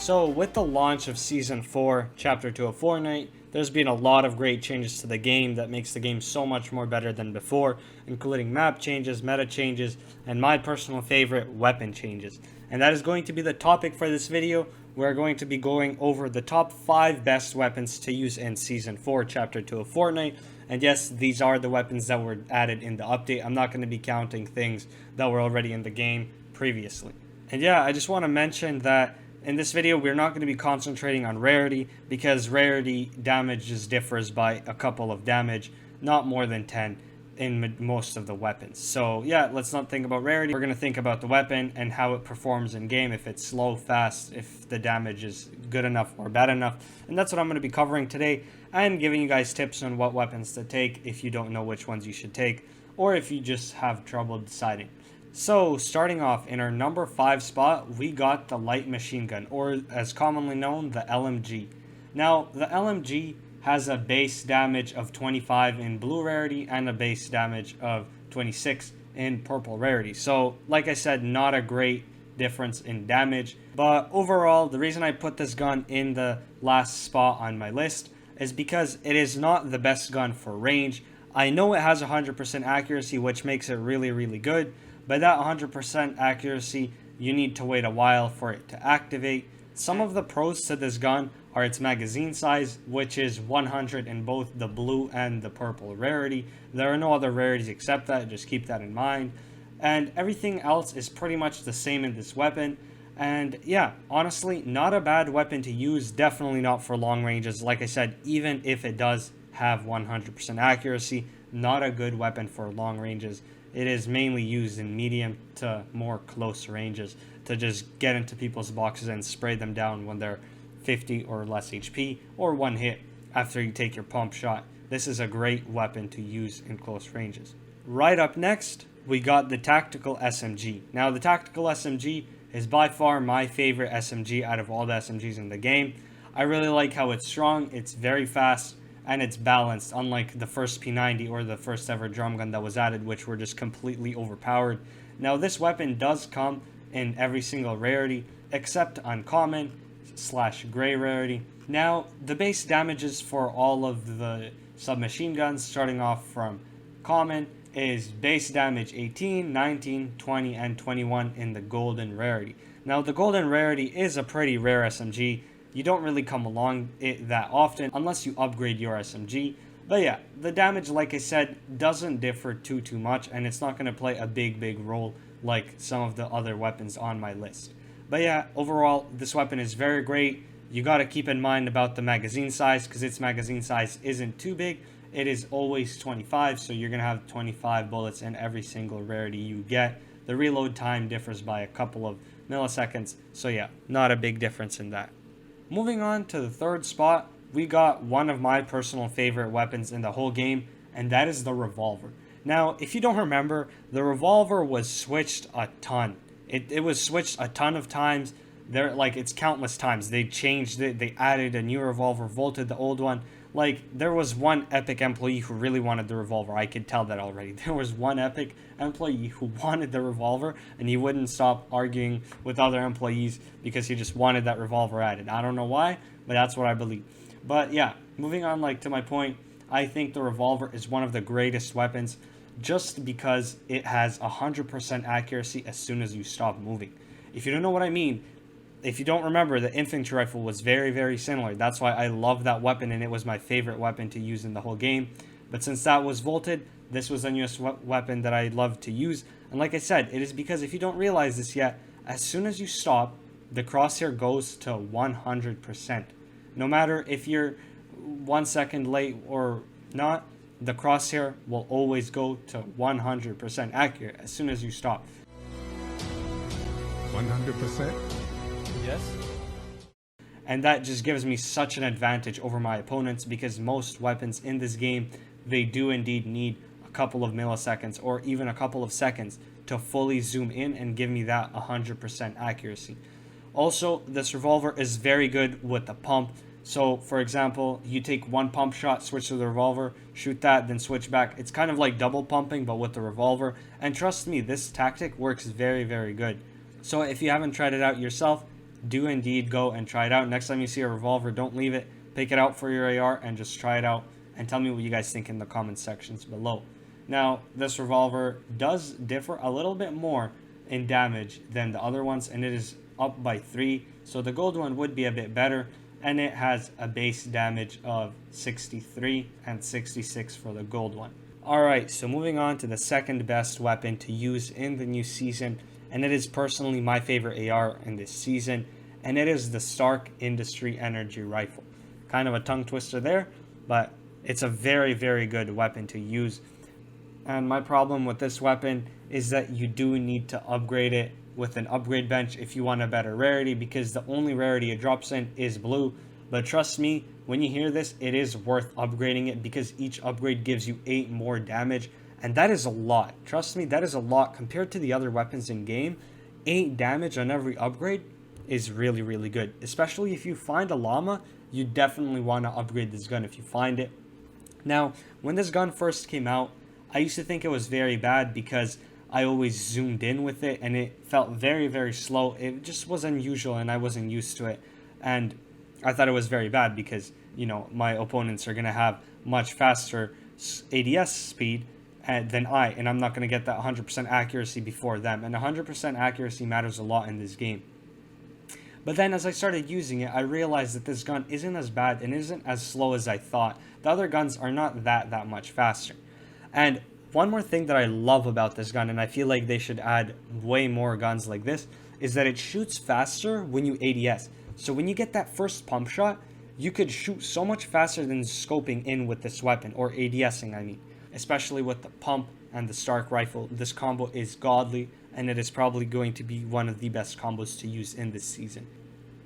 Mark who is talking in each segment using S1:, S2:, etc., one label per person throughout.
S1: So with the launch of Season 4, Chapter 2 of Fortnite, there's been a lot of great changes to the game that makes the game so much more better than before, including map changes, meta changes, and my personal favorite, weapon changes. And that is going to be the topic for this video. We're going to be going over the top 5 best weapons to use in Season 4, Chapter 2 of Fortnite. And yes, these are the weapons that were added in the update. I'm not going to be counting things that were already in the game previously. And yeah, I just want to mention that in this video, we're not going to be concentrating on rarity because rarity damage just differs by a couple of damage, not more than 10 in most of the weapons. So yeah, let's not think about rarity. We're going to think about the weapon and how it performs in game, if it's slow, fast, if the damage is good enough or bad enough. And that's what I'm going to be covering today and giving you guys tips on what weapons to take if you don't know which ones you should take or if you just have trouble deciding. So, starting off in our number 5 spot, we got the light machine gun, or as commonly known, the LMG. Now, the LMG has a base damage of 25 in blue rarity and a base damage of 26 in purple rarity. So, like I said, not a great difference in damage. But overall, the reason I put this gun in the last spot on my list is because it is not the best gun for range. I know it has 100% accuracy, which makes it really, really good. But that 100% accuracy, you need to wait a while for it to activate. Some of the pros to this gun are its magazine size, which is 100 in both the blue and the purple rarity. There are no other rarities except that, just keep that in mind. And everything else is pretty much the same in this weapon. And yeah, honestly, not a bad weapon to use, definitely not for long ranges. Like I said, even if it does have 100% accuracy, not a good weapon for long ranges. It is mainly used in medium to more close ranges to just get into people's boxes and spray them down when they're 50 or less HP or one hit after you take your pump shot. This is a great weapon to use in close ranges. Right up next, we got the tactical SMG. Now, the tactical SMG is by far my favorite SMG out of all the SMGs in the game. I really like how it's strong, it's very fast, and it's balanced, unlike the first P90 or the first ever drum gun that was added, which were just completely overpowered. Now, this weapon does come in every single rarity, except uncommon / gray rarity. Now, the base damages for all of the submachine guns, starting off from common, is base damage 18, 19, 20, and 21 in the golden rarity. Now, the golden rarity is a pretty rare SMG. You don't really come along it that often unless you upgrade your SMG. But yeah, the damage, like I said, doesn't differ too much, and it's not going to play a big role like some of the other weapons on my list. But yeah, overall, this weapon is very great. You got to keep in mind about the magazine size, because its magazine size isn't too big. It is always 25, so you're going to have 25 bullets in every single rarity you get. The reload time differs by a couple of milliseconds, so yeah, not a big difference in that. Moving on to the third spot, we got one of my personal favorite weapons in the whole game, and that is the Revolver. Now, if you don't remember, the Revolver was switched a ton. It was switched a ton of times. It's countless times. They changed it, they added a new Revolver, vaulted the old one. Like, there was one Epic employee who really wanted the Revolver. I could tell that already. There was one Epic employee who wanted the Revolver, and he wouldn't stop arguing with other employees because he just wanted that Revolver added. I don't know why, but that's what I believe. But yeah, moving on to my point, I think the Revolver is one of the greatest weapons just because it has 100% accuracy as soon as you stop moving. If you don't know what I mean, if you don't remember, the infantry rifle was very similar. That's why I love that weapon, and it was my favorite weapon to use in the whole game. But since that was vaulted, this was a new weapon that I love to use. And like I said, it is because if you don't realize this yet, as soon as you stop, the crosshair goes to 100%. No matter if you're 1 second late or not, the crosshair will always go to 100% accurate as soon as you stop.
S2: 100%?
S3: Yes.
S1: And that just gives me such an advantage over my opponents, because most weapons in this game, they do indeed need a couple of milliseconds or even a couple of seconds to fully zoom in and give me that 100% accuracy. Also, this Revolver is very good with the pump. So, for example, you take one pump shot, switch to the Revolver, shoot that, then switch back. It's kind of like double pumping, but with the Revolver. And trust me, this tactic works very good. So if you haven't tried it out yourself, do indeed go and try it out. Next time you see a revolver, don't leave it. Pick it out for your AR and just try it out. And tell me what you guys think in the comment sections below. Now, this revolver does differ a little bit more in damage than the other ones, and it is up by 3. So the gold one would be a bit better, and it has a base damage of 63 and 66 for the gold one. Alright, so moving on to the second best weapon to use in the new season, and it is personally my favorite AR in this season, and it is the Stark Industry Energy Rifle. Kind of a tongue twister there, but it's a very, very good weapon to use. And my problem with this weapon is that you do need to upgrade it with an upgrade bench if you want a better rarity, because the only rarity it drops in is blue. But trust me, when you hear this, it is worth upgrading it, because each upgrade gives you 8 more damage, and that is a lot. Trust me, that is a lot compared to the other weapons in game. 8 damage on every upgrade is really, really good, especially if you find a llama. You definitely want to upgrade this gun if you find it. Now, when this gun first came out, I used to think it was very bad because I always zoomed in with it and it felt very, very slow. It just was unusual and I wasn't used to it. And I thought it was very bad because, you know, my opponents are going to have much faster ADS speed than I, and I'm not going to get that 100% accuracy before them. And 100% accuracy matters a lot in this game. But then as I started using it, I realized that this gun isn't as bad and isn't as slow as I thought. The other guns are not that much faster. And one more thing that I love about this gun, and I feel like they should add way more guns like this, is that it shoots faster when you ADS. So when you get that first pump shot, you could shoot so much faster than scoping in with this weapon, or ADSing I mean. Especially with the pump and the Stark rifle, this combo is godly, and it is probably going to be one of the best combos to use in this season.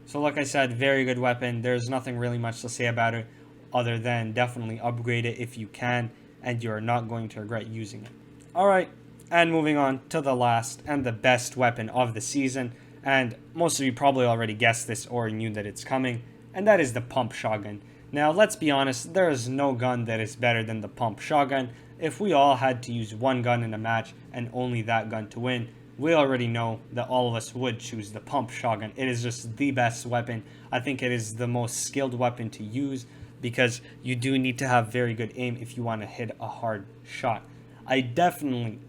S1: So like I said, very good weapon. There's nothing really much to say about it other than definitely upgrade it if you can, and you're not going to regret using it. Alright, and moving on to the last and the best weapon of the season, and most of you probably already guessed this or knew that it's coming, and that is the pump shotgun. Now let's be honest, there is no gun that is better than the pump shotgun. If we all had to use one gun in a match and only that gun to win, we already know that all of us would choose the pump shotgun. It is just the best weapon. I think it is the most skilled weapon to use, because you do need to have very good aim if you want to hit a hard shot. I definitely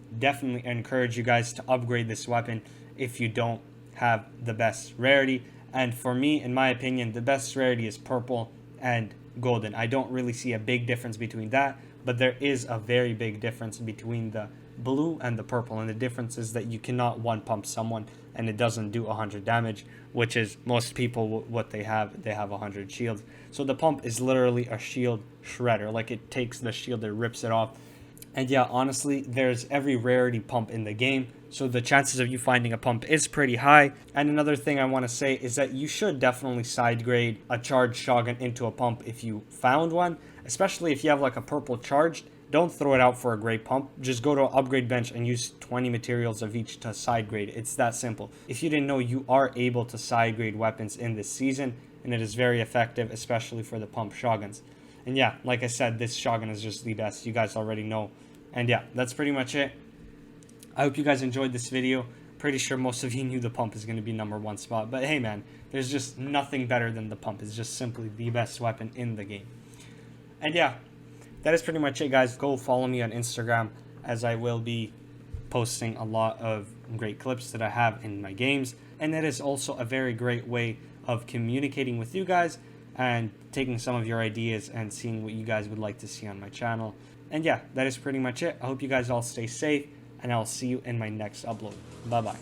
S1: encourage you guys to upgrade this weapon if you don't have the best rarity. And for me, in my opinion, the best rarity is purple and golden. I don't really see a big difference between that, but there is a very big difference between the blue and the purple, and the difference is that you cannot one pump someone and it doesn't do 100 damage, which is most people what they have 100 shields. So the pump is literally a shield shredder. Like, it takes the shield, it rips it off. And yeah, honestly, there's every rarity pump in the game, so the chances of you finding a pump is pretty high. And another thing I want to say is that you should definitely side grade a charged shotgun into a pump if you found one, especially if you have like a purple charged. Don't throw it out for a gray pump. Just go to an upgrade bench and use 20 materials of each to side grade. It's that simple. If you didn't know, you are able to side grade weapons in this season, and it is very effective, especially for the pump shotguns. And yeah, like I said, this shotgun is just the best. You guys already know. And yeah, that's pretty much it. I hope you guys enjoyed this video. Pretty sure most of you knew the pump is going to be #1 spot. But hey man, there's just nothing better than the pump. It's just simply the best weapon in the game. And yeah, that is pretty much it, guys. Go follow me on Instagram, as I will be posting a lot of great clips that I have in my games. And that is also a very great way of communicating with you guys and taking some of your ideas and seeing what you guys would like to see on my channel. And yeah, that is pretty much it. I hope you guys all stay safe, and I'll see you in my next upload. Bye-bye.